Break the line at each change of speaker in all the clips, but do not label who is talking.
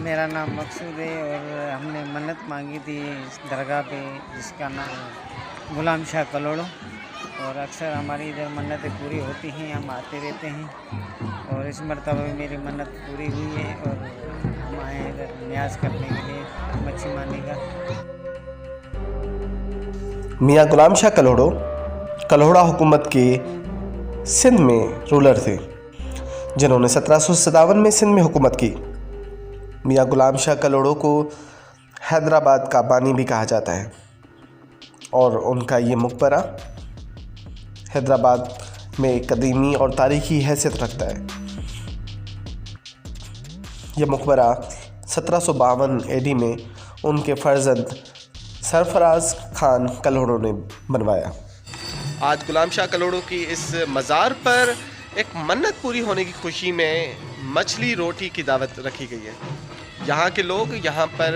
मेरा नाम मकसूद है और हमने मन्नत मांगी थी इस दरगाह पे जिसका नाम गुलाम शाह कलोड़ो, और अक्सर हमारी इधर मन्नतें पूरी होती हैं, हम आते रहते हैं। और इस मरतबा भी मेरी मन्नत पूरी हुई है और हम आए हैं इधर न्याज करने के लिए मच्छी मारने का।
मियाँ गुलाम शाह कलोड़ो कल्होड़ा हुकूमत के सिंध में रूलर थे, जिन्होंने 1757 में सिंध में हुकूमत की। मियाँ गुलाम शाह कलोड़ो को हैदराबाद का बानी भी कहा जाता है और उनका ये मकबरा हैदराबाद में कदीमी और तारीखी हैसियत रखता है। यह मकबरा 1752 AD में उनके फर्जंद सरफराज खान कलोड़ो ने बनवाया।
आज गुलाम शाह कलोड़ो की इस मज़ार पर एक मन्नत पूरी होने की खुशी में मछली रोटी की दावत रखी गई है। यहाँ के लोग यहाँ पर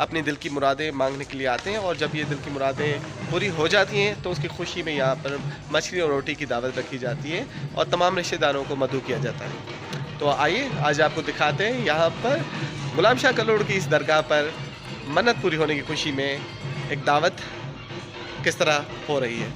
अपनी दिल की मुरादें मांगने के लिए आते हैं और जब ये दिल की मुरादें पूरी हो जाती हैं तो उसकी खुशी में यहाँ पर मछली और रोटी की दावत रखी जाती है और तमाम रिश्तेदारों को मदऊ किया जाता है। तो आइए आज आपको दिखाते हैं यहाँ पर गुलाम शाह कलोड़ो की इस दरगाह पर मन्नत पूरी होने की खुशी में एक दावत किस तरह हो रही है।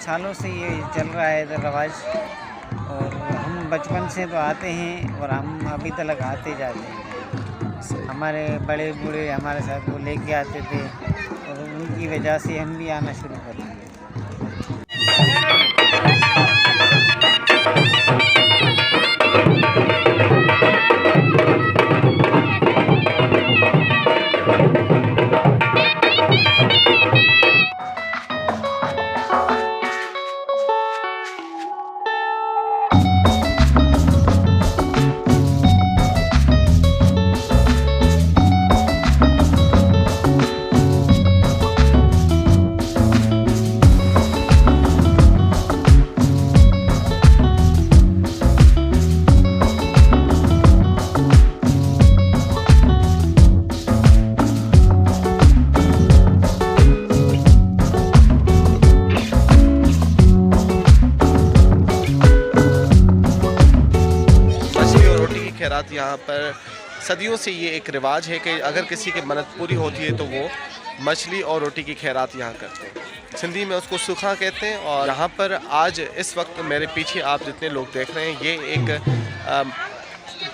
सालों से ये चल रहा है इधर रवाज, और हम बचपन से तो आते हैं और हम अभी तक आते जाते हैं। हमारे बड़े बूढ़े हमारे साथ वो लेके आते थे और उनकी वजह से हम भी आना शुरू कर दिए।
खैरात यहाँ पर सदियों से ये एक रिवाज है कि अगर किसी की मन्नत पूरी होती है तो वो मछली और रोटी की खैरात यहाँ करते हैं। सिंधी में उसको सुखा कहते हैं। और यहाँ पर आज इस वक्त मेरे पीछे आप जितने लोग देख रहे हैं, ये एक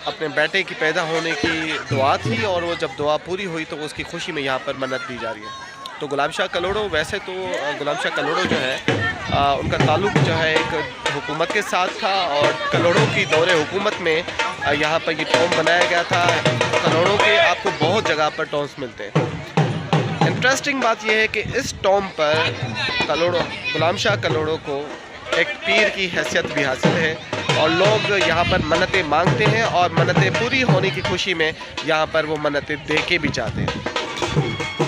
अपने बेटे की पैदा होने की दुआ थी और वो जब दुआ पूरी हुई तो उसकी खुशी में यहाँ पर मन्नत दी जा रही है। तो गुलाम शाह कलोड़ो, वैसे तो गुलाम शाह कलोड़ो जो है उनका ताल्लुक जो है एक हुकूमत के साथ था और कलोड़ो की दौरे हुकूमत में यहाँ पर ये टॉम बनाया गया था। कलोड़ो के आपको बहुत जगह पर टॉम्स मिलते हैं। इंटरेस्टिंग बात यह है कि इस टॉम पर गुलाम शाह कलोड़ो को एक पीर की हैसियत भी हासिल है और लोग यहाँ पर मन्नतें मांगते हैं और मन्नतें पूरी होने की खुशी में यहाँ पर वो मन्नतें दे के भी जाते हैं।